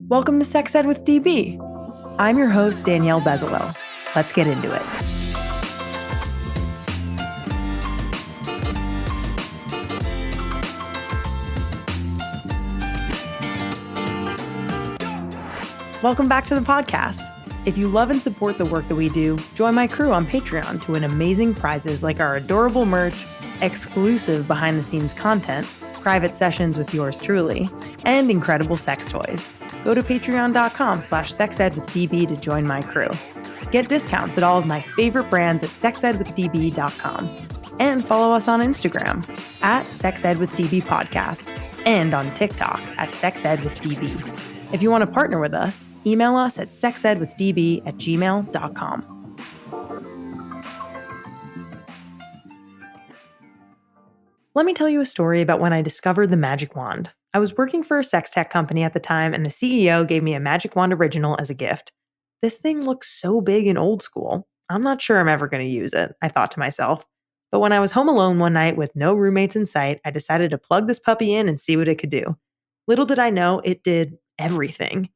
Welcome to Sex Ed with DB. I'm your host, Danielle Bezalel. Let's get into it. Welcome back to the podcast. If you love and support the work that we do, join my crew on Patreon to win amazing prizes like our adorable merch, exclusive behind-the-scenes content, private sessions with yours truly, and incredible sex toys. Go to patreon.com/sexedwithdb to join my crew. Get discounts at all of my favorite brands at sexedwithdb.com. And follow us on Instagram at sexedwithdbpodcast and on TikTok at sexedwithdb. If you want to partner with us, email us at sexedwithdb@gmail.com. Let me tell you a story about when I discovered the magic wand. I was working for a sex tech company at the time, and the CEO gave me a magic wand original as a gift. This thing looks so big and old school. I'm not sure I'm ever going to use it, I thought to myself. But when I was home alone one night with no roommates in sight, I decided to plug this puppy in and see what it could do. Little did I know, it did everything.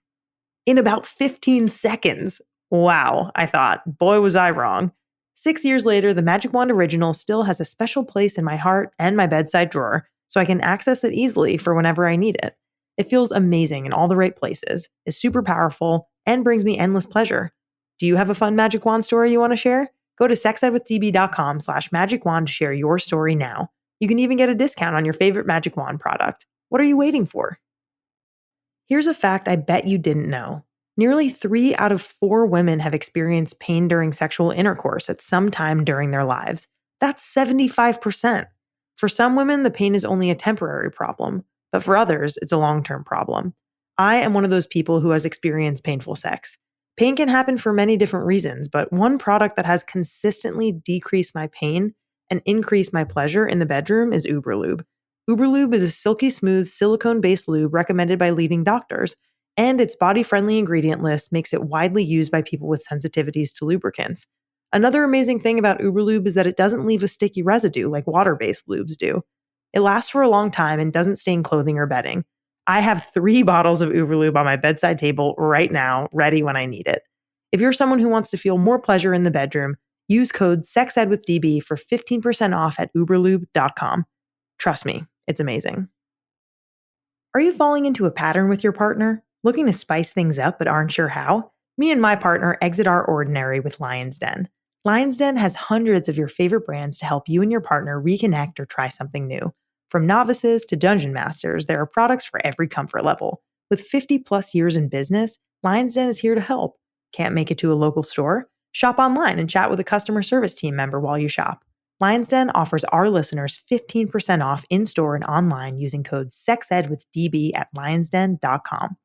In about 15 seconds. Wow, I thought. Boy, was I wrong. 6 years later, the Magic Wand Original still has a special place in my heart and my bedside drawer, so I can access it easily for whenever I need it. It feels amazing in all the right places, is super powerful, and brings me endless pleasure. Do you have a fun Magic Wand story you want to share? Go to sexedwithdb.com/magicwand to share your story now. You can even get a discount on your favorite Magic Wand product. What are you waiting for? Here's a fact I bet you didn't know. Nearly 3 out of 4 women have experienced pain during sexual intercourse at some time during their lives. That's 75%. For some women, the pain is only a temporary problem, but for others, it's a long-term problem. I am one of those people who has experienced painful sex. Pain can happen for many different reasons, but one product that has consistently decreased my pain and increased my pleasure in the bedroom is Uberlube. Uberlube is a silky smooth silicone-based lube recommended by leading doctors, and its body-friendly ingredient list makes it widely used by people with sensitivities to lubricants. Another amazing thing about Uberlube is that it doesn't leave a sticky residue like water-based lubes do. It lasts for a long time and doesn't stain clothing or bedding. I have 3 bottles of Uberlube on my bedside table right now, ready when I need it. If you're someone who wants to feel more pleasure in the bedroom, use code SEXEDWITHDB for 15% off at uberlube.com. Trust me, it's amazing. Are you falling into a pattern with your partner? Looking to spice things up but aren't sure how? Me and my partner exit our ordinary with Lion's Den. Lion's Den has hundreds of your favorite brands to help you and your partner reconnect or try something new. From novices to dungeon masters, there are products for every comfort level. With 50 plus years in business, Lion's Den is here to help. Can't make it to a local store? Shop online and chat with a customer service team member while you shop. Lion's Den offers our listeners 15% off in-store and online using code SEXEDWITHDB at lionsden.com.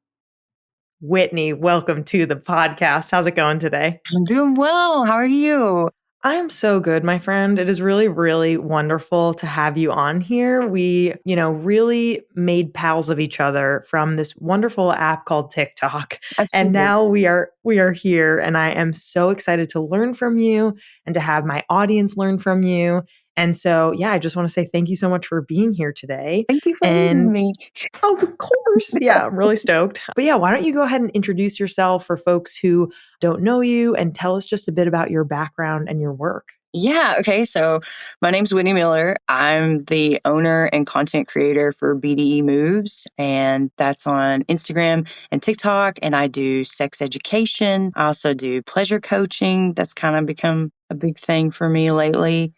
Whitni, welcome to the podcast. How's it going today? I'm doing well. How are you? I am so good, my friend. It is really, really wonderful to have you on here. We, really made pals of each other from this wonderful app called TikTok. Absolutely. And now we are here, and I am so excited to learn from you and to have my audience learn from you. And so, I just want to say thank you so much for being here today. Thank you for having me. Oh, of course. Yeah, I'm really stoked. But why don't you go ahead and introduce yourself for folks who don't know you and tell us just a bit about your background and your work. Yeah. Okay. So my name's Whitni Miller. I'm the owner and content creator for BDE Moves, and that's on Instagram and TikTok. And I do sex education. I also do pleasure coaching. That's kind of become a big thing for me lately.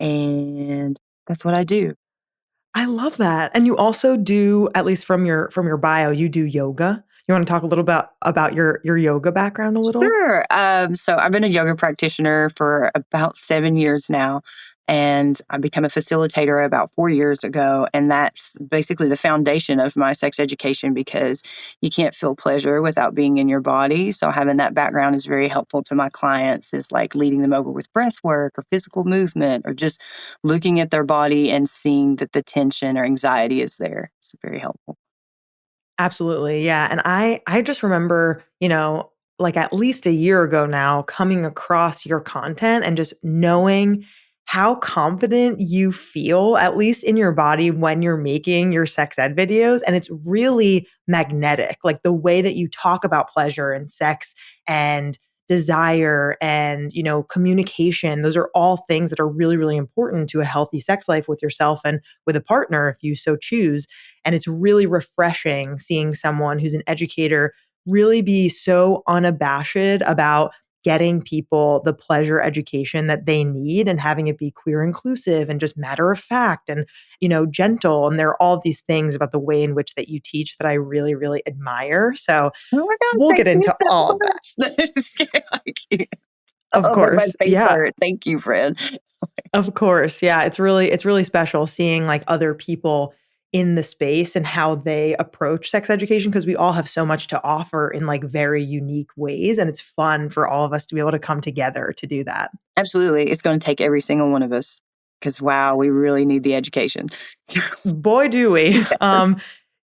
And that's what I do. I love that. And you also do, at least from your bio, you do yoga. You want to talk a little bit about your yoga background a little? Sure. So I've been a yoga practitioner for about 7 years now, and I became a facilitator about 4 years ago. And that's basically the foundation of my sex education, because you can't feel pleasure without being in your body. So having that background is very helpful to my clients, is like leading them over with breath work or physical movement, or just looking at their body and seeing that the tension or anxiety is there. It's very helpful. Absolutely. Yeah. And I just remember, like at least a year ago now, coming across your content and just knowing how confident you feel, at least in your body, when you're making your sex ed videos. And it's really magnetic, like the way that you talk about pleasure and sex and desire and, communication. Those are all things that are really, really important to a healthy sex life with yourself and with a partner, if you so choose. And it's really refreshing seeing someone who's an educator really be so unabashed about getting people the pleasure education that they need and having it be queer inclusive and just matter of fact and, gentle. And there are all these things about the way in which that you teach that I really, really admire. So Oh my God, we'll thank get you into so all of that. much. Of Oh, but my course. face Yeah. hurt. Thank you, friend. Of course. Yeah. It's really special seeing like other people in the space and how they approach sex education, because we all have so much to offer in like very unique ways. And it's fun for all of us to be able to come together to do that. Absolutely. It's going to take every single one of us because, wow, we really need the education. Boy, do we.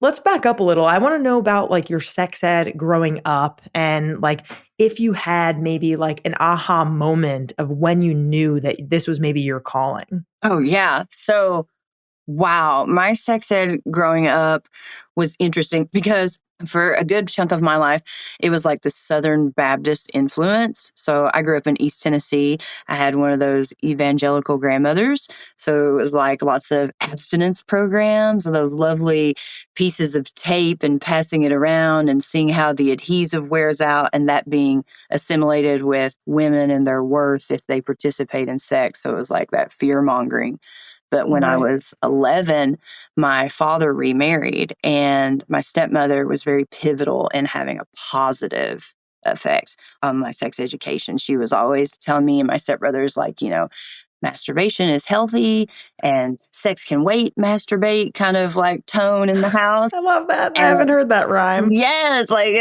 Let's back up a little. I want to know about like your sex ed growing up and like if you had maybe like an aha moment of when you knew that this was maybe your calling. Oh, yeah. So, wow, my sex ed growing up was interesting because for a good chunk of my life, it was like the Southern Baptist influence. So I grew up in East Tennessee. I had one of those evangelical grandmothers. So it was like lots of abstinence programs and those lovely pieces of tape and passing it around and seeing how the adhesive wears out and that being assimilated with women and their worth if they participate in sex. So it was like that fear mongering. But when I Right. was 11, my father remarried, and my stepmother was very pivotal in having a positive effect on my sex education. She was always telling me and my stepbrothers, like, masturbation is healthy and sex can wait, masturbate kind of like tone in the house. I love that. I And haven't heard that rhyme. yeah, it's like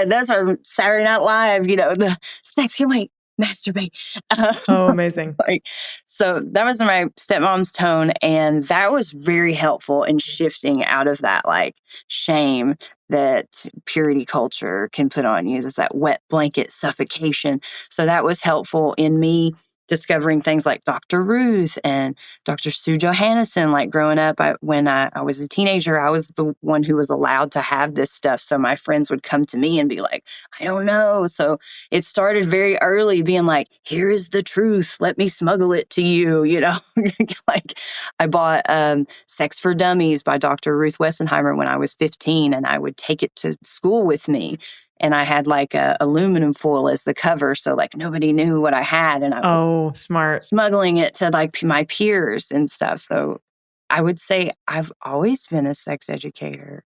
that's from Saturday Night Live, the sex can wait, masturbate. Oh, amazing. Like, so that was my stepmom's tone. And that was very helpful in shifting out of that like shame that purity culture can put on you. It's that wet blanket suffocation. So that was helpful in me discovering things like Dr. Ruth and Dr. Sue Johannesson. Like growing up, when I was a teenager, I was the one who was allowed to have this stuff. So my friends would come to me and be like, I don't know. So it started very early being like, here is the truth. Let me smuggle it to you. Like I bought Sex for Dummies by Dr. Ruth Wessenheimer when I was 15, and I would take it to school with me. And I had like a aluminum foil as the cover. So like nobody knew what I had. And I was Oh, smart. smuggling it to like my peers and stuff. So I would say I've always been a sex educator.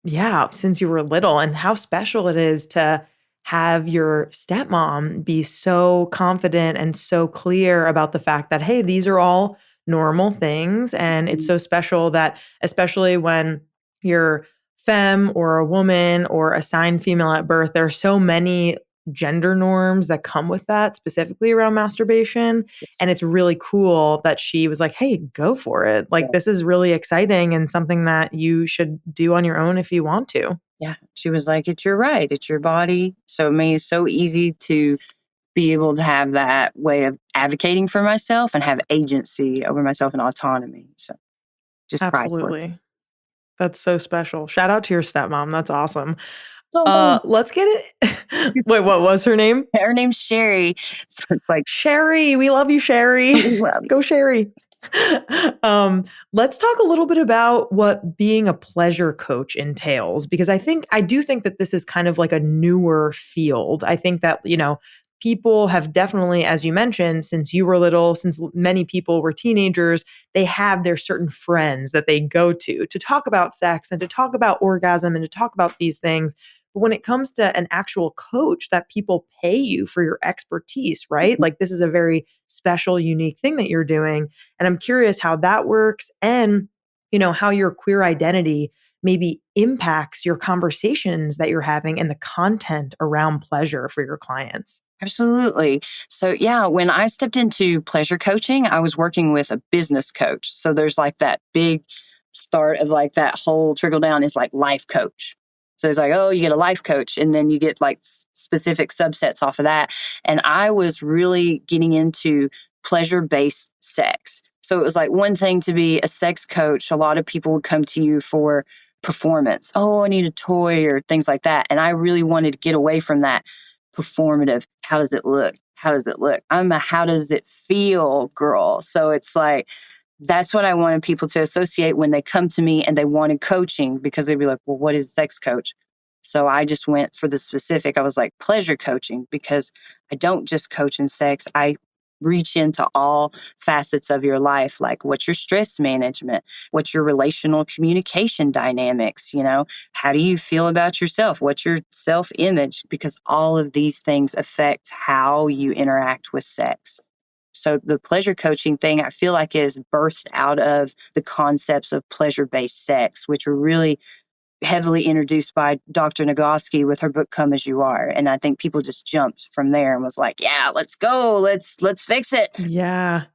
Yeah, since you were little, and how special it is to have your stepmom be so confident and so clear about the fact that, hey, these are all normal things. And it's so special that, especially when you're femme or a woman or assigned female at birth, there are so many gender norms that come with that, specifically around masturbation. And it's really cool that she was like, hey, go for it. Like, this is really exciting and something that you should do on your own if you want to. Yeah. She was like, it's your right. It's your body. So it made it so easy to be able to have that way of advocating for myself and have agency over myself and autonomy. So just priceless. Absolutely. That's so special. Shout out to your stepmom. That's awesome. Oh, Let's get it. Wait, what was her name? her name's Sherry. So it's like, Sherry. We love you, Sherry. we love you. Go, Sherry. Let's talk a little bit about what being a pleasure coach entails, because I do think that this is kind of like a newer field. I think that, people have definitely, as you mentioned, since you were little, since many people were teenagers, they have their certain friends that they go to talk about sex and to talk about orgasm and to talk about these things. But when it comes to an actual coach that people pay you for your expertise, right? Like this is a very special, unique thing that you're doing. And I'm curious how that works and, how your queer identity maybe impacts your conversations that you're having and the content around pleasure for your clients. Absolutely. So, yeah, when I stepped into pleasure coaching, I was working with a business coach. So, there's like that big start of like that whole trickle down is like life coach. So, it's like, oh, you get a life coach, and then you get like specific subsets off of that. And I was really getting into pleasure-based sex. So it was like one thing to be a sex coach. A lot of people would come to you for performance. Oh, I need a toy or things like that. And I really wanted to get away from that performative. How does it look? How does it look? I'm a how does it feel girl. So it's like, that's what I wanted people to associate when they come to me and they wanted coaching, because they'd be like, well, what is a sex coach? So I just went for the specific. I was like, pleasure coaching, because I don't just coach in sex. I reach into all facets of your life. Like, what's your stress management? What's your relational communication dynamics? How do you feel about yourself? What's your self-image? Because all of these things affect how you interact with sex. So the pleasure coaching thing, I feel like, is birthed out of the concepts of pleasure-based sex, which were really heavily introduced by Dr. Nagoski with her book, Come As You Are. And I think people just jumped from there and was like, yeah, let's go. Let's fix it. Yeah.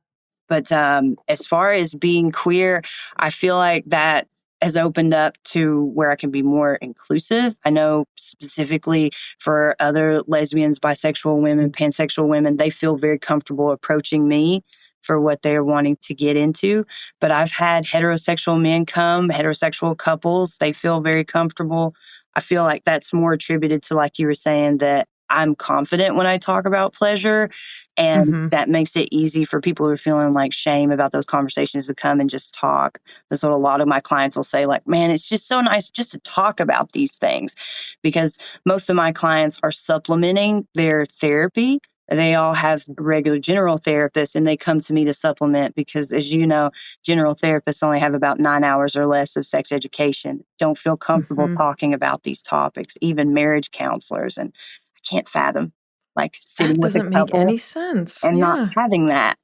But as far as being queer, I feel like that has opened up to where I can be more inclusive. I know specifically for other lesbians, bisexual women, pansexual women, they feel very comfortable approaching me for what they're wanting to get into. But I've had heterosexual men come, heterosexual couples, they feel very comfortable. I feel like that's more attributed to, like you were saying, that I'm confident when I talk about pleasure. And that makes it easy for people who are feeling like shame about those conversations to come and just talk. That's what a lot of my clients will say, like, man, it's just so nice just to talk about these things, because most of my clients are supplementing their therapy. They all have regular general therapists, and they come to me to supplement because, as you know, general therapists only have about 9 hours or less of sex education, don't feel comfortable talking about these topics, even marriage counselors. And I can't fathom like sitting That with a doesn't make couple any sense. and not Yeah. having that.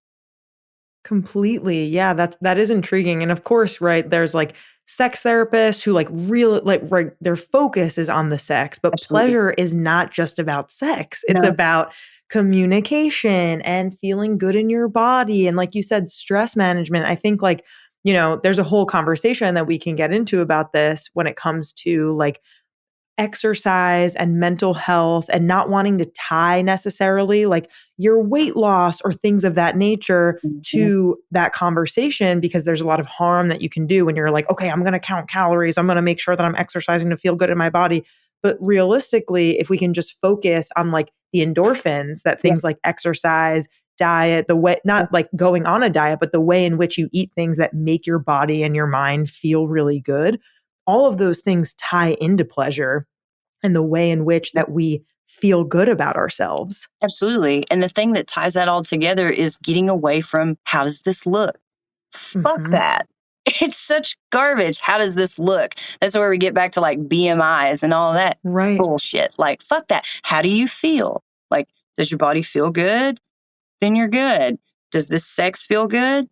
Completely. Yeah, that is intriguing. And of course, right, there's like sex therapists who like really like right, their focus is on the sex, but Absolutely. pleasure is not just about sex. It's No, about communication and feeling good in your body, and like you said, stress management. I think like, there's a whole conversation that we can get into about this when it comes to like exercise and mental health, and not wanting to tie necessarily like your weight loss or things of that nature mhm, to that conversation, because there's a lot of harm that you can do when you're like, okay, I'm going to count calories. I'm going to make sure that I'm exercising to feel good in my body. But realistically, if we can just focus on like the endorphins that yeah, things like exercise, diet, the way, yeah, not like going on a diet, but the way in which you eat things that make your body and your mind feel really good, all of those things tie into pleasure and the way in which yeah, that we feel good about ourselves. absolutely. And the thing that ties that all together is getting away from how does this look? Fuck Mhm. that. It's such garbage. How does this look? That's where we get back to like BMIs and all that Right. bullshit. Like, fuck that. How do you feel? Like, does your body feel good? Then you're good. Does this sex feel good?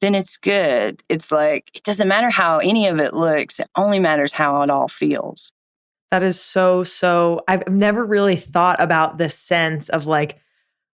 Then it's good. It's like, it doesn't matter how any of it looks. It only matters how it all feels. That is so I've never really thought about this sense of like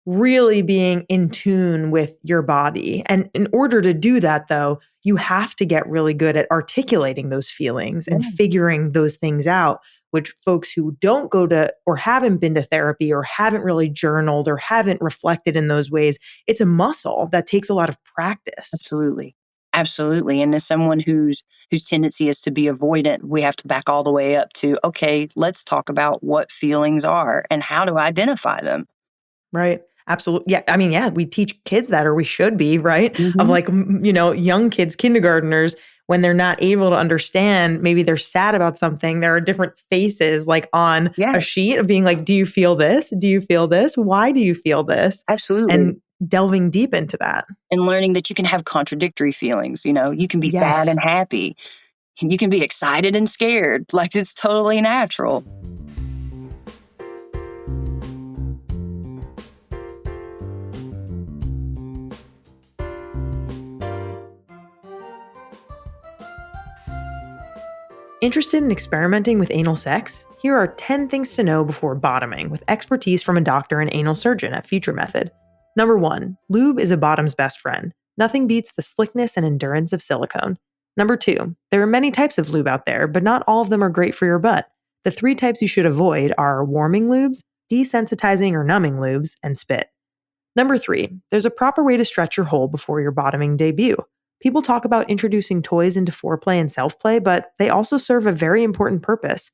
really being in tune with your body. And in order to do that, though, you have to get really good at articulating those feelings Yeah, and figuring those things out, which folks who don't go to or haven't been to therapy or haven't really journaled or haven't reflected in those ways, it's a muscle that takes a lot of practice. absolutely. Absolutely. And as someone whose tendency is to be avoidant, we have to back all the way up to, okay, let's talk about what feelings are and how to identify them. Right. Absolutely. Yeah. I mean, yeah, we teach kids that, or we should be, right? Of Hmm. like, young kids, kindergartners, when they're not able to understand, maybe they're sad about something, there are different faces like on Yeah, a sheet of being like, do you feel this? Do you feel this? Why do you feel this? absolutely. And delving deep into that. And learning that you can have contradictory feelings. You can be sad Yes. and happy. You can be excited and scared. Like, it's totally natural. Interested in experimenting with anal sex? Here are 10 things to know before bottoming with expertise from a doctor and anal surgeon at Future Method. Number 1, lube is a bottom's best friend. Nothing beats the slickness and endurance of silicone. Number 2, there are many types of lube out there, but not all of them are great for your butt. The 3 types you should avoid are warming lubes, desensitizing or numbing lubes, and spit. Number 3, there's a proper way to stretch your hole before your bottoming debut. People talk about introducing toys into foreplay and self-play, but they also serve a very important purpose: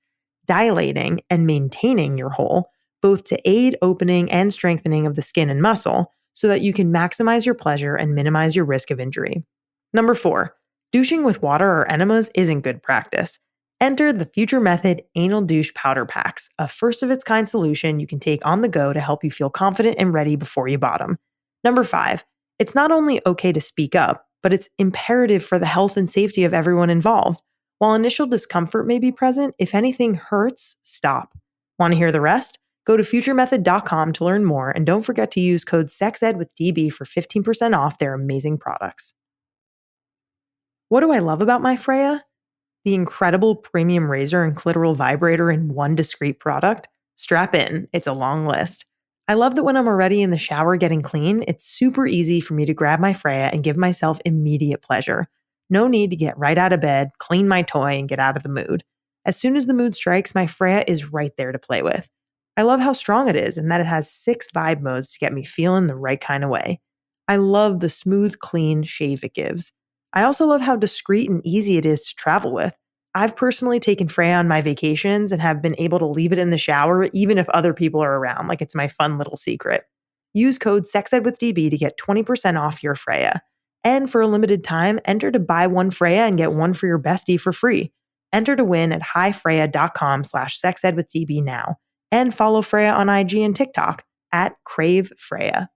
dilating and maintaining your hole, both to aid opening and strengthening of the skin and muscle, so that you can maximize your pleasure and minimize your risk of injury. Number 4, douching with water or enemas isn't good practice. Enter the Future Method Anal Douche Powder Packs, a first of its kind solution you can take on the go to help you feel confident and ready before you bottom. Number 5, it's not only okay to speak up, but it's imperative for the health and safety of everyone involved. While initial discomfort may be present, if anything hurts, stop. Want to hear the rest? Go to futuremethod.com to learn more, and don't forget to use code SEXEDWITHDB for 15% off their amazing products. What do I love about my Freya? The incredible premium razor and clitoral vibrator in one discreet product? Strap in, it's a long list. I love that when I'm already in the shower getting clean, it's super easy for me to grab my Freya and give myself immediate pleasure. No need to get right out of bed, clean my toy, and get out of the mood. As soon as the mood strikes, my Freya is right there to play with. I love how strong it is and that it has 6 vibe modes to get me feeling the right kind of way. I love the smooth, clean shave it gives. I also love how discreet and easy it is to travel with. I've personally taken Freya on my vacations and have been able to leave it in the shower even if other people are around, like it's my fun little secret. Use code SEXEDWITHDB to get 20% off your Freya. And for a limited time, enter to buy one Freya and get one for your bestie for free. Enter to win at highfreya.com/sexedwithdb now. And follow Freya on IG and TikTok at Crave Freya.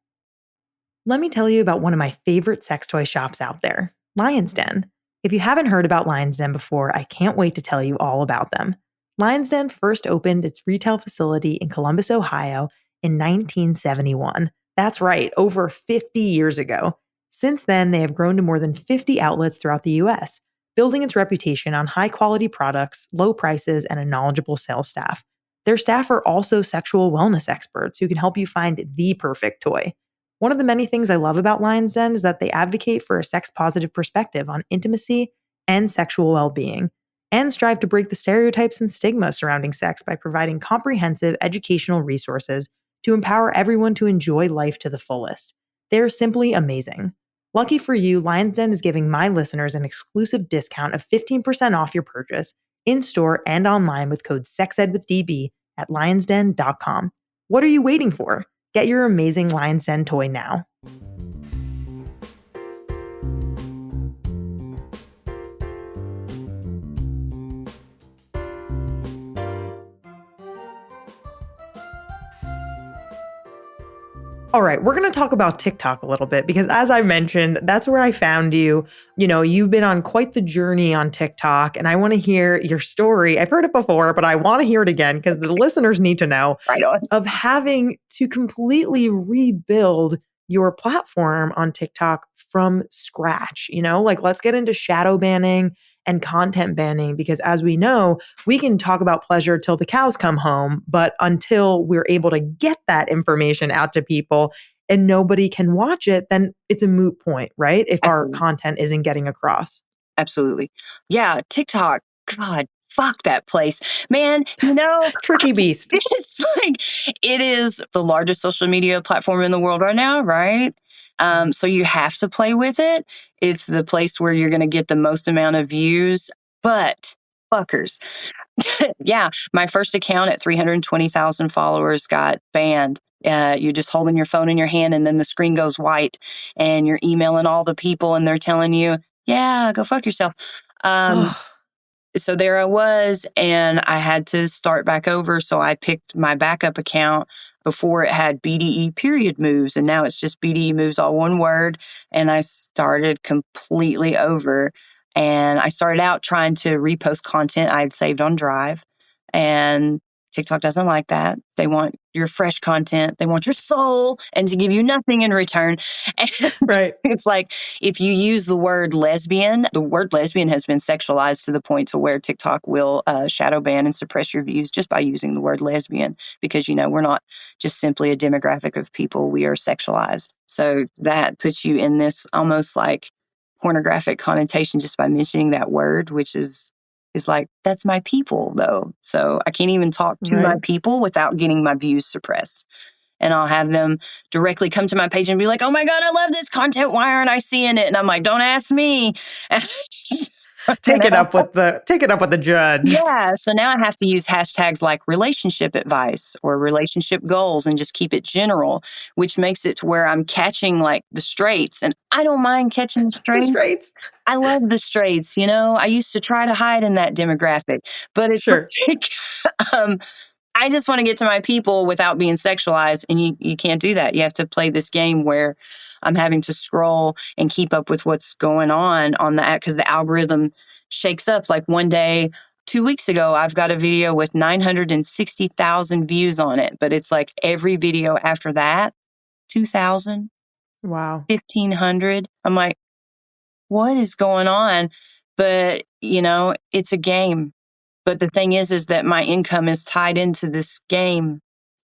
Let me tell you about one of my favorite sex toy shops out there, Lion's Den. If you haven't heard about Lion's Den before, I can't wait to tell you all about them. Lion's Den first opened its retail facility in Columbus, Ohio in 1971. That's right, over 50 years ago. Since then, they have grown to more than 50 outlets throughout the US, building its reputation on high-quality products, low prices, and a knowledgeable sales staff. Their staff are also sexual wellness experts who can help you find the perfect toy. One of the many things I love about Lion's Den is that they advocate for a sex-positive perspective on intimacy and sexual well-being, and strive to break the stereotypes and stigma surrounding sex by providing comprehensive educational resources to empower everyone to enjoy life to the fullest. They're simply amazing. Lucky for you, Lion's Den is giving my listeners an exclusive discount of 15% off your purchase in-store and online with code SEXEDWITHDB at lionsden.com. What are you waiting for? Get your amazing Lion's Den toy now. All right, we're going to talk about TikTok a little bit because as I mentioned, that's where I found you. You know, you've been on quite the journey on TikTok and I want to hear your story. I've heard it before, but I want to hear it again because the listeners need to know Right on. of having to completely rebuild your platform on TikTok from scratch. You know, like let's get into shadow banning and content banning because as we know, we can talk about pleasure till the cows come home, but until we're able to get that information out to people and nobody can watch it, then it's a moot point, right? If Absolutely. our content isn't getting across. Absolutely. Yeah, TikTok. God, fuck that place. Man, you know, Tricky beast. it's like, it is the largest social media platform in the world right now, right? So you have to play with it. It's the place where you're going to get the most amount of views, but fuckers. Yeah, my first account at 320,000 followers got banned. You're just holding your phone in your hand and then the screen goes white and you're emailing all the people and they're telling you, yeah, go fuck yourself. So there I was, and I had to start back over. So I picked my backup account before it had BDE period moves, and now it's just BDE moves, all one word. And I started completely over. And I started out trying to repost content I had saved on Drive, and TikTok doesn't like that. They want your fresh content. They want your soul and to give you nothing in return. And Right. it's like, if you use the word lesbian, the word lesbian has been sexualized to the point to where TikTok will shadow ban and suppress your views just by using the word lesbian. Because, you know, we're not just simply a demographic of people. We are sexualized. So that puts you in this almost like pornographic connotation just by mentioning that word, which is like, that's my people though. So I can't even talk to my people without getting my views suppressed. and I'll have them directly come to my page and be like, oh my God, I love this content. Why aren't I seeing it? And I'm like, don't ask me. Take it up with the judge. Yeah. So now I have to use hashtags like relationship advice or relationship goals and just keep it general, which makes it to where I'm catching like the straights. And I don't mind catching the The straights. straights. I love the straights. I used to try to hide in that demographic, but it's Sure. like, I just want to get to my people without being sexualized. And you can't do that. You have to play this game where I'm having to scroll and keep up with what's going on the app because the algorithm shakes up. Like one day, 2 weeks ago, I've got a video with 960,000 views on it, but it's like every video after that, 2,000, Wow. 1,500. I'm like, what is going on? But, it's a game. But the thing is that my income is tied into this game.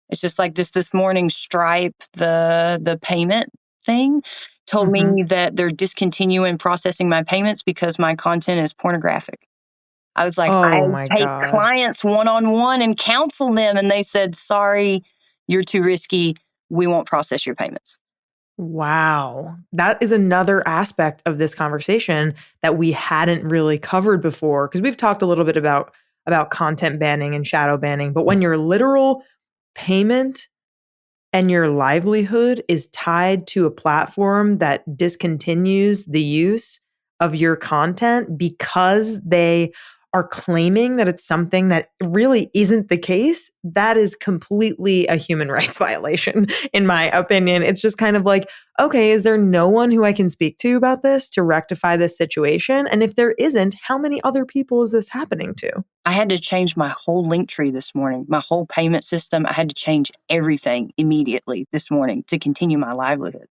It's just like this morning, Stripe, the payment thing, told me that they're discontinuing processing my payments because my content is pornographic. I was like, I Oh my take God. clients one-on-one and counsel them. And they said, sorry, you're too risky. We won't process your payments. Wow. That is another aspect of this conversation that we hadn't really covered before, because we've talked a little bit about content banning and shadow banning, but when your literal payment and your livelihood is tied to a platform that discontinues the use of your content because they are claiming that it's something that really isn't the case, that is completely a human rights violation, in my opinion. It's just kind of like, okay, is there no one who I can speak to about this to rectify this situation? And if there isn't, how many other people is this happening to? I had to change my whole link tree this morning, my whole payment system. I had to change everything immediately this morning to continue my livelihood.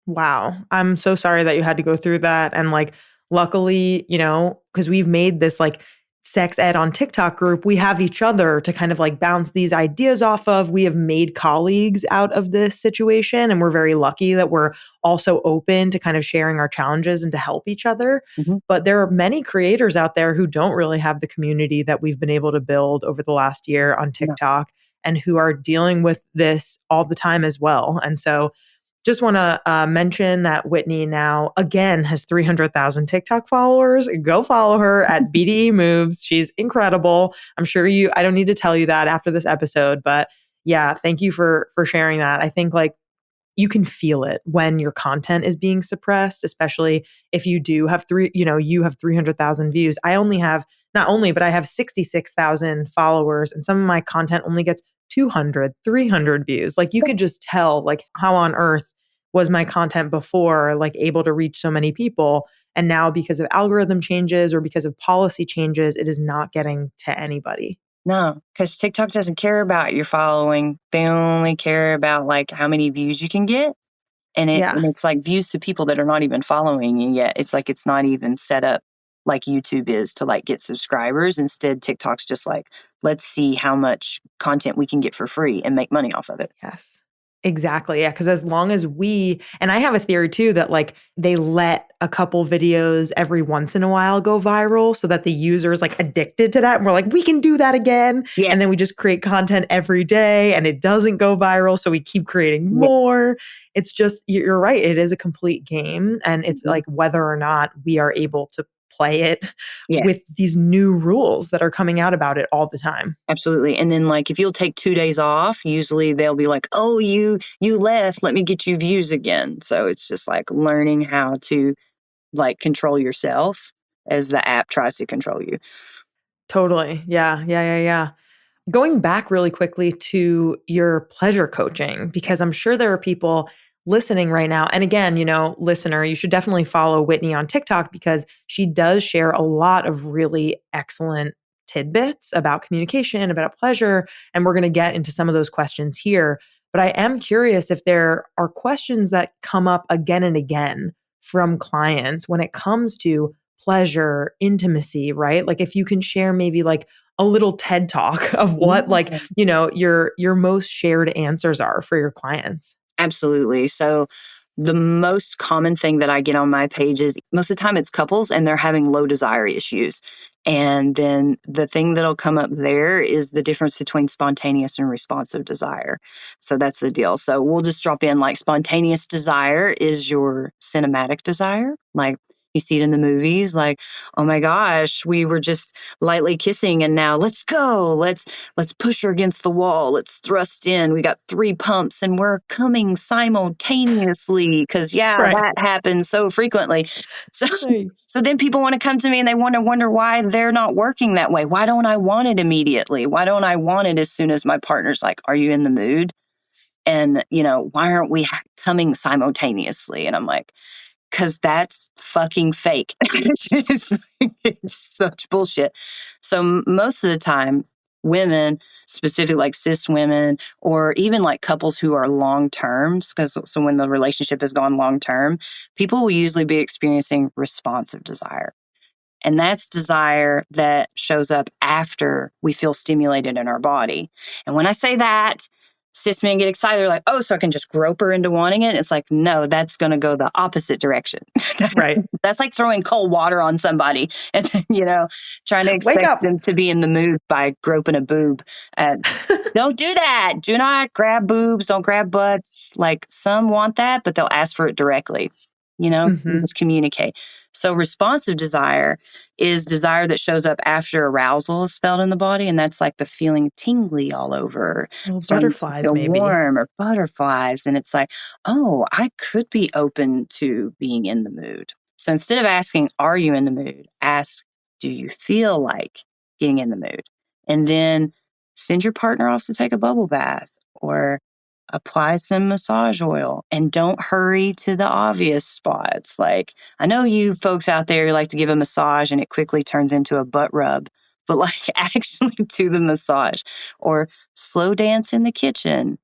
Wow. I'm so sorry that you had to go through that. And like, luckily, because we've made this like sex ed on TikTok group, we have each other to kind of like bounce these ideas off of. We have made colleagues out of this situation. And we're very lucky that we're also open to kind of sharing our challenges and to help each other. But there are many creators out there who don't really have the community that we've been able to build over the last year on TikTok and who are dealing with this all the time as well. And so just want to mention that Whitni now, again, has 300,000 TikTok followers. Go follow her at BDE Moves. She's incredible. I'm sure I don't need to tell you that after this episode, but yeah, thank you for sharing that. I think like you can feel it when your content is being suppressed, especially if you do have you have 300,000 views. I only have, not only, but I have 66,000 followers, and some of my content only gets 200, 300 views. Like you could just tell like how on earth was my content before like able to reach so many people. And now because of algorithm changes or because of policy changes, it is not getting to anybody. No, because TikTok doesn't care about your following. They only care about like how many views you can get. And it's like views to people that are not even following you yet. It's like it's not even set up like YouTube is to like get subscribers. Instead, TikTok's just like, let's see how much content we can get for free and make money off of it. Yes. Exactly. Yeah. Because as long as and I have a theory too that like they let a couple videos every once in a while go viral so that the user is like addicted to that. And we're like, we can do that again. Yes. And then we just create content every day and it doesn't go viral. So we keep creating more. It's just, you're right. It is a complete game. And it's like whether or not we are able to play it with these new rules that are coming out about it all the time. Absolutely. And then like if you'll take 2 days off, usually they'll be like, oh, you left, let me get you views again. So it's just like learning how to like control yourself as the app tries to control you. Totally. Yeah. Going back really quickly to your pleasure coaching, because I'm sure there are people listening right now. And again, listener, you should definitely follow Whitni on TikTok because she does share a lot of really excellent tidbits about communication, about pleasure. And we're going to get into some of those questions here. But I am curious if there are questions that come up again and again from clients when it comes to pleasure, intimacy, right? Like if you can share maybe like a little TED talk of what your most shared answers are for your clients. Absolutely. So The most common thing that I get on my page is most of the time it's couples and they're having low desire issues. And then the thing that'll come up there is the difference between spontaneous and responsive desire. So that's the deal. So we'll just drop in like spontaneous desire is your cinematic desire. Like you see it in the movies, like, oh my gosh, we were just lightly kissing and now let's go. Let's push her against the wall. Let's thrust in. We got 3 pumps and we're coming simultaneously because that happens so frequently. So, so then people want to come to me and they wonder why they're not working that way. Why don't I want it immediately? Why don't I want it as soon as my partner's like, are you in the mood? And, why aren't we coming simultaneously? And I'm like, because that's fucking fake. It's such bullshit. So most of the time, women, specifically like cis women, or even like couples who are long terms, so when the relationship has gone long term, people will usually be experiencing responsive desire. And that's desire that shows up after we feel stimulated in our body. And when I say that, cis men get excited. They're like, oh, so I can just grope her into wanting it? It's like, no, that's going to go the opposite direction. Right. That's like throwing cold water on somebody and, trying to expect them to be in the mood by groping a boob. Don't do that. Do not grab boobs. Don't grab butts. Like some want that, but they'll ask for it directly. Just communicate. So responsive desire is desire that shows up after arousal is felt in the body. And that's like the feeling tingly all over. Butterflies, maybe. Warm or butterflies. And it's like, oh, I could be open to being in the mood. So instead of asking, are you in the mood? Ask, do you feel like getting in the mood? And then send your partner off to take a bubble bath or apply some massage oil, and don't hurry to the obvious spots. Like, I know you folks out there like to give a massage and it quickly turns into a butt rub, but like actually do the massage or slow dance in the kitchen,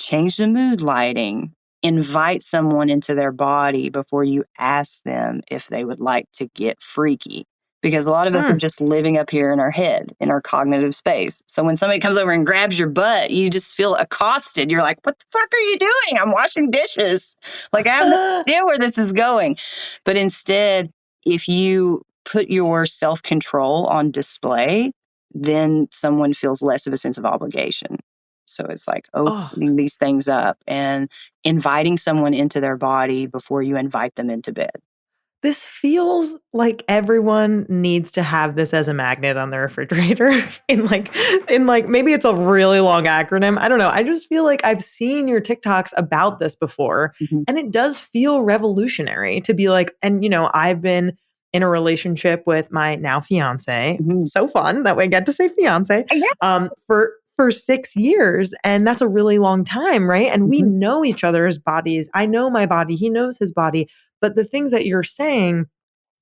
change the mood lighting, invite someone into their body before you ask them if they would like to get freaky. Because a lot of us are just living up here in our head, in our cognitive space. So when somebody comes over and grabs your butt, you just feel accosted. You're like, what the fuck are you doing? I'm washing dishes. Like, I have no idea where this is going. But instead, if you put your self-control on display, then someone feels less of a sense of obligation. So it's like opening these things up and inviting someone into their body before you invite them into bed. This feels like everyone needs to have this as a magnet on their refrigerator in maybe it's a really long acronym. I don't know. I just feel like I've seen your TikToks about this before, and it does feel revolutionary to be like, and I've been in a relationship with my now fiance. So fun that we get to say fiance for 6 years. And that's a really long time, right? And we know each other's bodies. I know my body. He knows his body. But the things that you're saying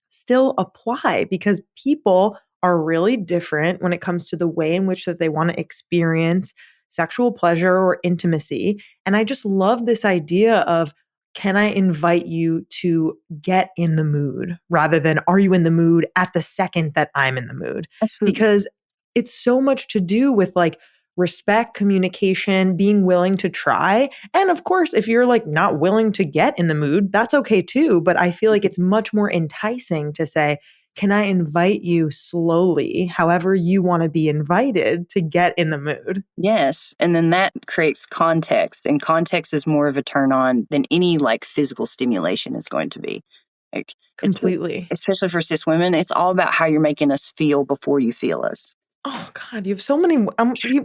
still apply because people are really different when it comes to the way in which that they want to experience sexual pleasure or intimacy. And I just love this idea of, can I invite you to get in the mood rather than are you in the mood at the second that I'm in the mood? Absolutely. Because it's so much to do with like respect, communication, being willing to try. And of course, if you're like not willing to get in the mood, that's okay too. But I feel like it's much more enticing to say, can I invite you slowly, however you want to be invited to get in the mood? Yes. And then that creates context. And context is more of a turn on than any like physical stimulation is going to be. Like, completely. Especially for cis women, it's all about how you're making us feel before you feel us. Oh God, you have so many.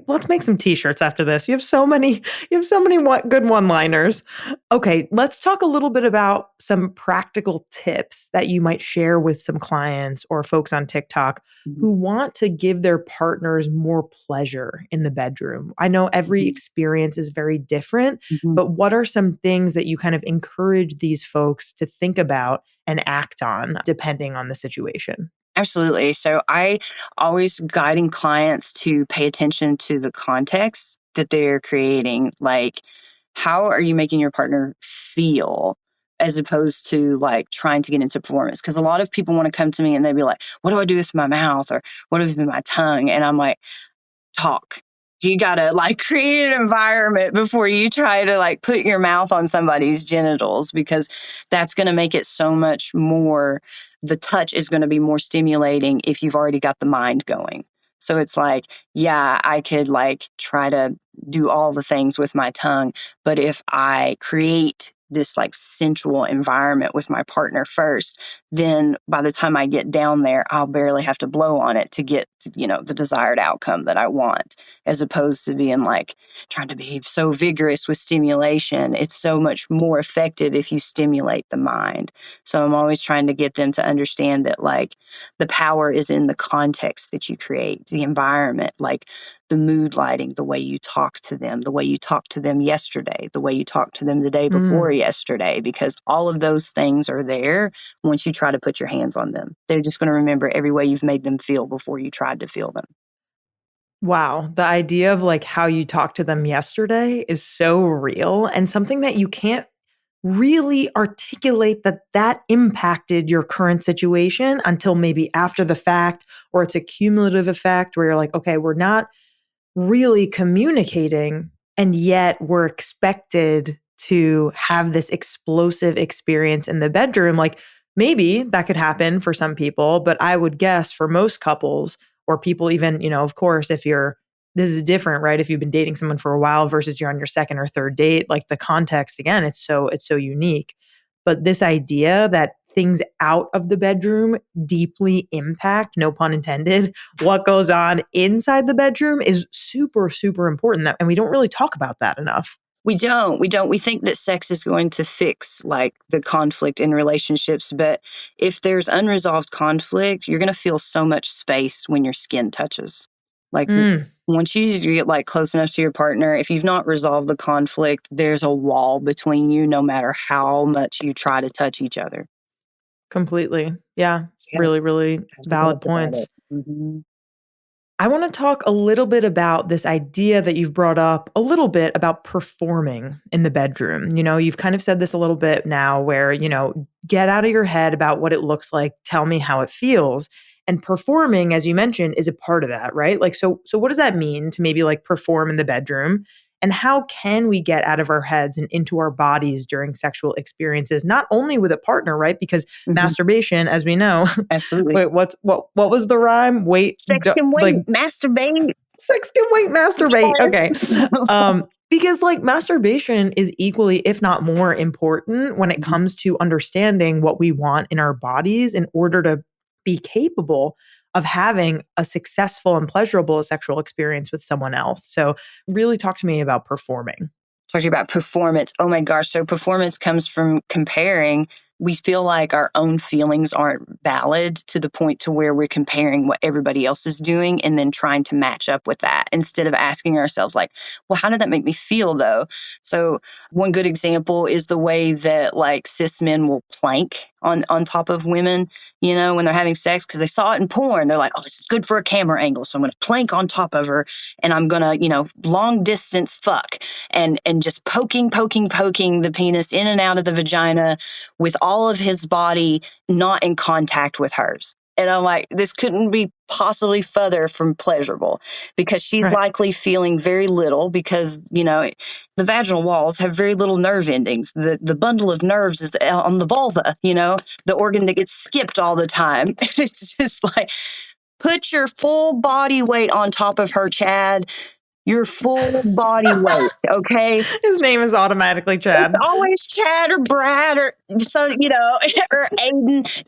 Let's make some T-shirts after this. You have so many good one-liners. Okay, let's talk a little bit about some practical tips that you might share with some clients or folks on TikTok who want to give their partners more pleasure in the bedroom. I know every experience is very different, but what are some things that you kind of encourage these folks to think about and act on depending on the situation? Absolutely. So I always guiding clients to pay attention to the context that they're creating. Like, how are you making your partner feel as opposed to like trying to get into performance? Because a lot of people want to come to me and they'd be like, what do I do with my mouth? Or what do I do with my tongue? And I'm like, talk. You gotta like create an environment before you try to like put your mouth on somebody's genitals, because that's going to make it so much more, the touch is going to be more stimulating if you've already got the mind going. So it's like, yeah, I could like try to do all the things with my tongue, but if I create this like sensual environment with my partner first, then by the time I get down there, I'll barely have to blow on it to get, the desired outcome that I want, as opposed to being like trying to be so vigorous with stimulation. It's so much more effective if you stimulate the mind. So I'm always trying to get them to understand that like the power is in the context that you create, the environment, like the mood lighting, the way you talk to them, the way you talked to them yesterday, the way you talked to them the day before yesterday, because all of those things are there once you try to put your hands on them. They're just going to remember every way you've made them feel before you tried to feel them. Wow. The idea of like how you talked to them yesterday is so real, and something that you can't really articulate that impacted your current situation until maybe after the fact, or it's a cumulative effect where you're like, okay, we're not really communicating, and yet we're expected to have this explosive experience in the bedroom. Like maybe that could happen for some people, but I would guess for most couples or people, even, of course, this is different, right? If you've been dating someone for a while versus you're on your second or third date, like the context, again, it's so unique. But this idea that things out of the bedroom deeply impact, no pun intended, what goes on inside the bedroom is super, super important. And we don't really talk about that enough. We don't. We think that sex is going to fix like the conflict in relationships. But if there's unresolved conflict, you're going to feel so much space when your skin touches. Like once you get like close enough to your partner, if you've not resolved the conflict, there's a wall between you no matter how much you try to touch each other. Completely. Yeah. Really, really valid points. Mm-hmm. I want to talk a little bit about this idea that you've brought up a little bit about performing in the bedroom. You've kind of said this a little bit now where, get out of your head about what it looks like. Tell me how it feels. And performing, as you mentioned, is a part of that, right? Like, so what does that mean to maybe like perform in the bedroom? And how can we get out of our heads and into our bodies during sexual experiences, not only with a partner, right? Because masturbation, as we know, absolutely. Wait, what was the rhyme? Wait, sex can wait, like, masturbate. Sex can wait, masturbate. Okay. Because like masturbation is equally, if not more important when it comes to understanding what we want in our bodies in order to be capable of having a successful and pleasurable sexual experience with someone else. So really talk to me about performing. Talking about performance. Oh my gosh. So performance comes from comparing. We feel like our own feelings aren't valid to the point to where we're comparing what everybody else is doing and then trying to match up with that instead of asking ourselves like, well, how did that make me feel though? So one good example is the way that like cis men will plank on top of women, when they're having sex, because they saw it in porn. They're like, oh, this is good for a camera angle. So I'm going to plank on top of her and I'm going to, long distance fuck and just poking the penis in and out of the vagina with all of his body not in contact with hers. And I'm like, this couldn't be possibly further from pleasurable, because she's likely feeling very little because, the vaginal walls have very little nerve endings. The bundle of nerves is on the vulva, the organ that gets skipped all the time. It's just like, put your full body weight on top of her, Chad. Your full body weight, okay? His name is automatically Chad. It's always Chad or Brad or or Aiden.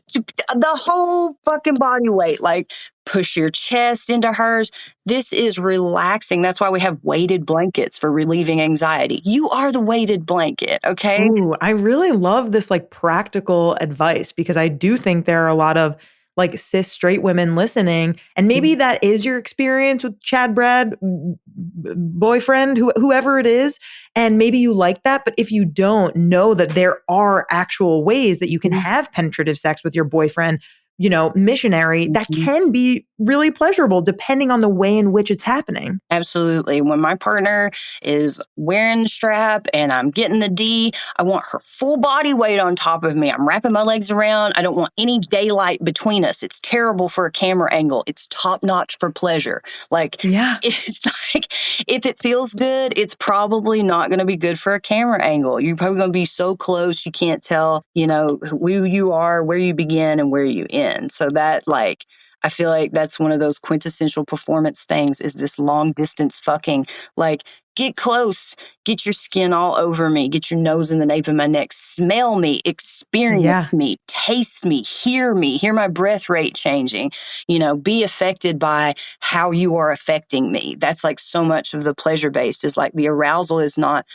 The whole fucking body weight. Like, push your chest into hers. This is relaxing. That's why we have weighted blankets for relieving anxiety. You are the weighted blanket, okay? Ooh, I really love this like practical advice, because I do think there are a lot of like cis straight women listening, and maybe that is your experience with Chad, Brad, boyfriend, whoever it is, and maybe you like that. But if you don't, know that there are actual ways that you can have penetrative sex with your boyfriend missionary, that Mhm. can be really pleasurable depending on the way in which it's happening. Absolutely. When my partner is wearing the strap and I'm getting the D, I want her full body weight on top of me. I'm wrapping my legs around. I don't want any daylight between us. It's terrible for a camera angle. It's top notch for pleasure. Like, Yeah. it's like, if it feels good, it's probably not going to be good for a camera angle. You're probably going to be so close you can't tell, who you are, where you begin, and where you end. So that, like, I feel like that's one of those quintessential performance things is this long distance fucking. Like, get close, get your skin all over me, get your nose in the nape of my neck, smell me, Yeah. experience me, taste me, hear my breath rate changing, be affected by how you are affecting me. That's like so much of the pleasure based is like the arousal is not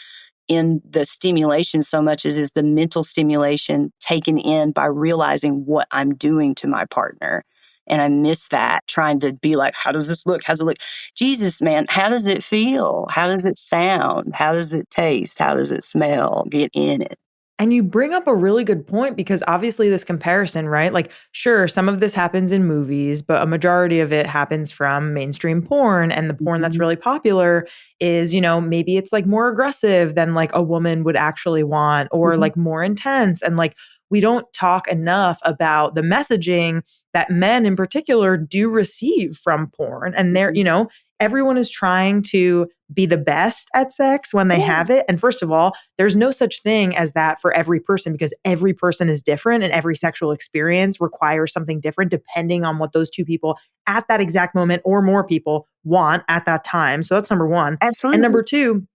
in the stimulation so much as is the mental stimulation taken in by realizing what I'm doing to my partner. And I miss that trying to be like, how does this look? How's it look? Jesus, man, how does it feel? How does it sound? How does it taste? How does it smell? Get in it. And you bring up a really good point because obviously this comparison, right? Like, sure, some of this happens in movies, but a majority of it happens from mainstream porn. And the porn that's Mhm. really popular is, maybe it's like more aggressive than like a woman would actually want or Mhm. like more intense. And like, we don't talk enough about the messaging that men in particular do receive from porn. And they're, Mhm. everyone is trying to be the best at sex when they Yeah, have it. And first of all, there's no such thing as that for every person because every person is different and every sexual experience requires something different depending on what those two people at that exact moment or more people want at that time. So that's number one. And absolutely. number two,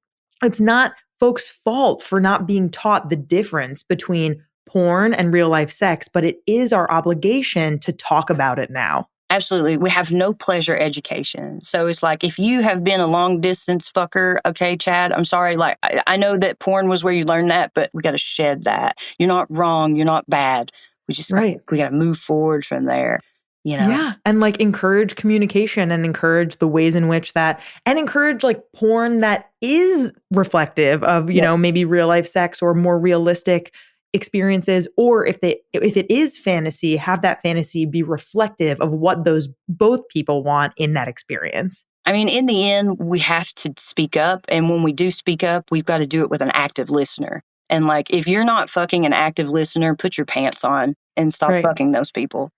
it's not folks' fault for not being taught the difference between porn and real life sex, but it is our obligation to talk about it now. Absolutely. We have no pleasure education. So it's like, if you have been a long distance fucker, okay, Chad, I'm sorry. Like, I know that porn was where you learned that, but we got to shed that. You're not wrong. You're not bad. Right. We got to move forward from there, you know? Yeah. And like encourage communication and encourage the ways in which that, and encourage like porn that is reflective of, Yes. maybe real life sex or more realistic experiences. Or if it is fantasy, have that fantasy be reflective of what those both people want in that experience. I mean, in the end, we have to speak up. And when we do speak up, we've got to do it with an active listener. And like, if you're not fucking an active listener, put your pants on and stop Right. fucking those people.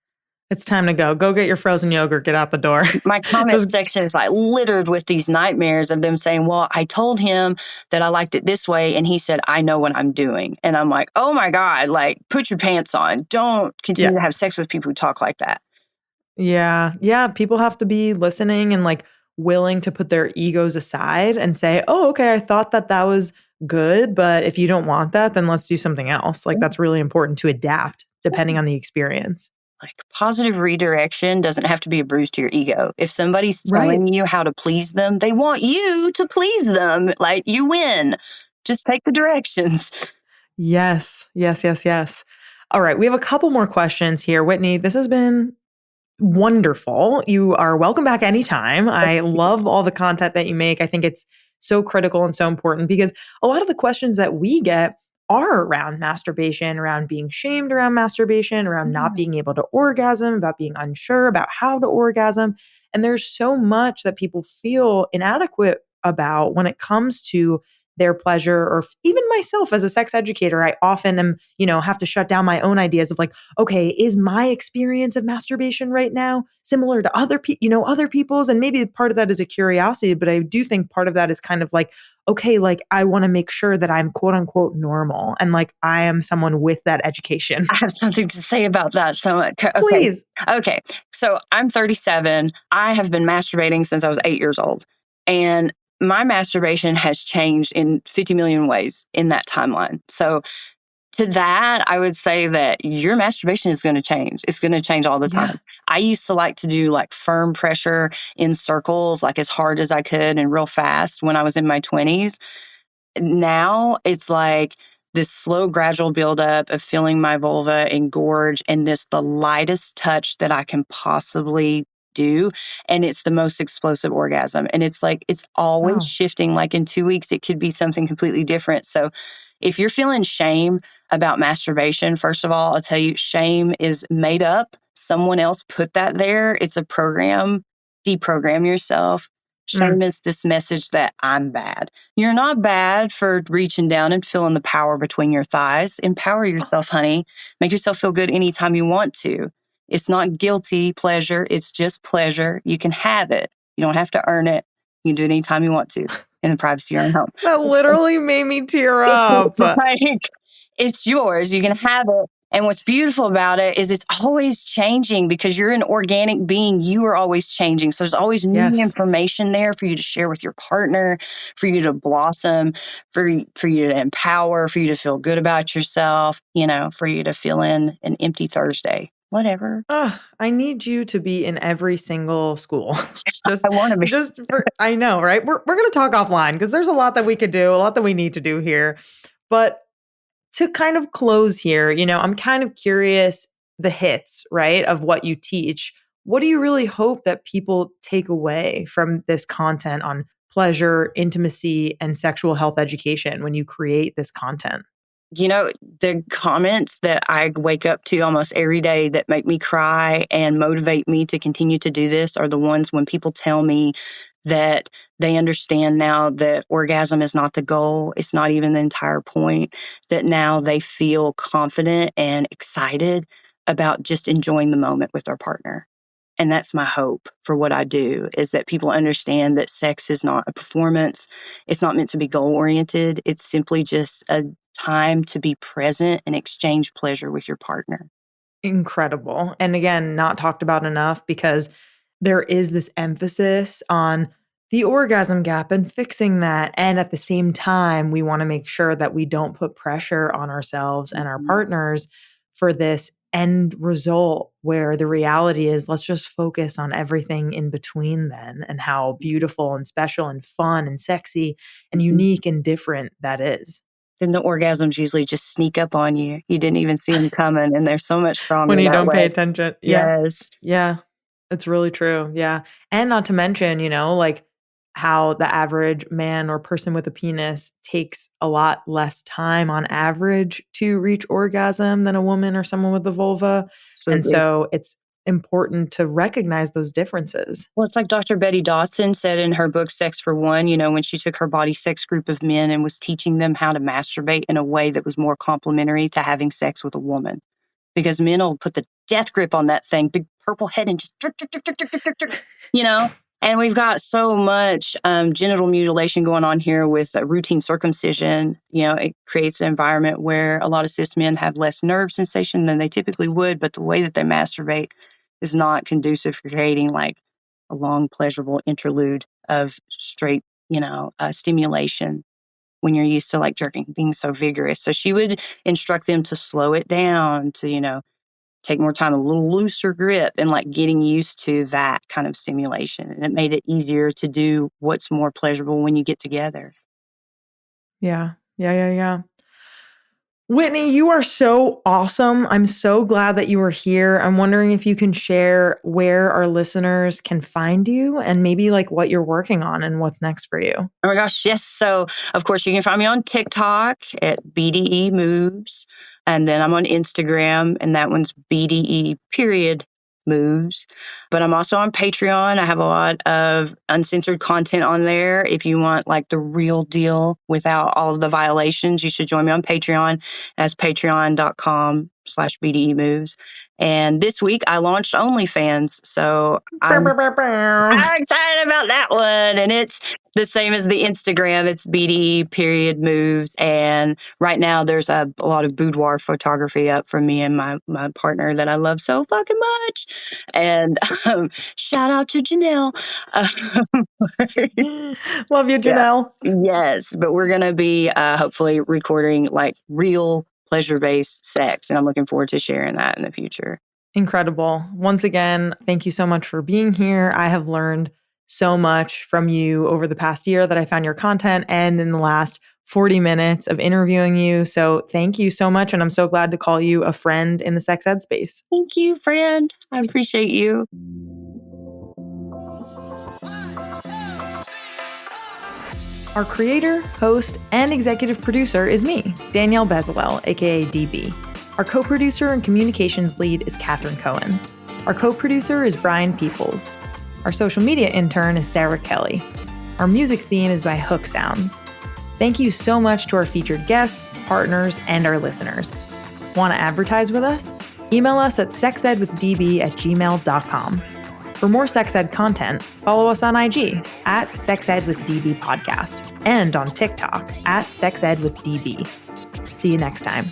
It's time to go. Go get your frozen yogurt. Get out the door. My comment Just section is like littered with these nightmares of them saying, well, I told him that I liked it this way. And he said, I know what I'm doing. And I'm like, oh my God, like, put your pants on. Don't yeah. continue to have sex with people who talk like that. Yeah. Yeah. People have to be listening and like willing to put their egos aside and say, oh, okay, I thought that that was good. But if you don't want that, then let's do something else. Like that's really important to adapt depending on the experience. Like, positive redirection doesn't have to be a bruise to your ego. If somebody's Right. telling you how to please them, they want you to please them. Like, you win. Just take the directions. Yes. Yes. Yes. Yes. All right. We have a couple more questions here. Whitney, this has been wonderful. You are welcome back anytime. I love all the content that you make. I think it's so critical and so important because a lot of the questions that we get are around masturbation, around being shamed around masturbation, around not being able to orgasm, about being unsure about how to orgasm. And there's so much that people feel inadequate about when it comes to their pleasure or even myself as a sex educator. I often am, have to shut down my own ideas of like, okay, is my experience of masturbation right now similar to other people's? And maybe part of that is a curiosity, but I do think part of that is kind of like, okay, like I want to make sure that I'm quote unquote normal and like I am someone with that education. I have something to say about that. So, okay. Please. Okay. So I'm 37. I have been masturbating since I was 8 years old. And my masturbation has changed in 50 million ways in that timeline. So to that, I would say that your masturbation is going to change. It's going to change all the Yeah. time. I used to like to do like firm pressure in circles, like as hard as I could and real fast when I was in my 20s. Now it's like this slow, gradual buildup of feeling my vulva engorge and the lightest touch that I can possibly do. And it's the most explosive orgasm. And it's like, it's always Wow. shifting. Like in 2 weeks, it could be something completely different. So if you're feeling shame about masturbation. First of all, I'll tell you, shame is made up. Someone else put that there. It's a program. Deprogram yourself. Shame is this message that I'm bad. You're not bad for reaching down and feeling the power between your thighs. Empower yourself, honey. Make yourself feel good anytime you want to. It's not guilty pleasure. It's just pleasure. You can have it. You don't have to earn it. You can do it anytime you want to in the privacy of your own home. That literally made me tear up. Like, it's yours. You can have it. And what's beautiful about it is it's always changing because you're an organic being. You are always changing. So there's always new information there for you to share with your partner, for you to blossom, for you to empower, for you to feel good about yourself, for you to fill in an empty Thursday, whatever. I need you to be in every single school. I want to be. I know, right? We're going to talk offline because there's a lot that we could do, a lot that we need to do here. But to kind of close here, I'm kind of curious the hits, right, of what you teach. What do you really hope that people take away from this content on pleasure, intimacy, and sexual health education when you create this content? The comments that I wake up to almost every day that make me cry and motivate me to continue to do this are the ones when people tell me that they understand now that orgasm is not the goal. It's not even the entire point, that now they feel confident and excited about just enjoying the moment with their partner. And that's my hope for what I do, is that people understand that sex is not a performance. It's not meant to be goal-oriented. It's simply just a time to be present and exchange pleasure with your partner. Incredible. And again, not talked about enough because there is this emphasis on the orgasm gap and fixing that. And at the same time, we want to make sure that we don't put pressure on ourselves and our partners for this end result where the reality is, let's just focus on everything in between then and how beautiful and special and fun and sexy and unique and different that is. Then the orgasms usually just sneak up on you. You didn't even see them coming, and they're so much stronger When you that don't way. pay attention. Yeah. Yes. Yeah. It's really true. Yeah. And not to mention, like how the average man or person with a penis takes a lot less time on average to reach orgasm than a woman or someone with a vulva. Absolutely. And so it's important to recognize those differences. Well, it's like Dr. Betty Dodson said in her book, Sex for One, when she took her body sex group of men and was teaching them how to masturbate in a way that was more complementary to having sex with a woman. Because men will put the death grip on that thing, big purple head, and just, And we've got so much genital mutilation going on here with routine circumcision. It creates an environment where a lot of cis men have less nerve sensation than they typically would, but the way that they masturbate is not conducive for creating like a long, pleasurable interlude of straight, stimulation when you're used to like jerking, being so vigorous. So she would instruct them to slow it down, to, take more time, a little looser grip, and like getting used to that kind of stimulation. And it made it easier to do what's more pleasurable when you get together. Yeah. Whitni, you are so awesome. I'm so glad that you are here. I'm wondering if you can share where our listeners can find you and maybe like what you're working on and what's next for you. Oh my gosh, yes. So, of course, you can find me on TikTok at BDE Moves. And then I'm on Instagram, and that one's BDE moves. But I'm also on Patreon. I have a lot of uncensored content on there. If you want like the real deal without all of the violations, you should join me on Patreon. That's patreon.com/BDE moves. And this week I launched OnlyFans. So I'm excited about that one. And it's the same as the Instagram. It's BDE moves. And right now there's a lot of boudoir photography up from me and my partner that I love so fucking much. And shout out to Danielle. Love you, Janelle. Yes. But we're going to be hopefully recording like real pleasure-based sex. And I'm looking forward to sharing that in the future. Incredible. Once again, thank you so much for being here. I have learned so much from you over the past year that I found your content and in the last 40 minutes of interviewing you. So thank you so much. And I'm so glad to call you a friend in the sex ed space. Thank you, friend. I appreciate you. Our creator, host, and executive producer is me, Danielle Bezalel, aka DB. Our co-producer and communications lead is Cathren Cohen. Our co-producer is Brian Peoples. Our social media intern is Sarah Kelly. Our music theme is by Hook Sounds. Thank you so much to our featured guests, partners, and our listeners. Want to advertise with us? Email us at sexedwithdb@gmail.com. For more sex ed content, follow us on IG at sexedwithdbpodcast and on TikTok at sexedwithdb. See you next time.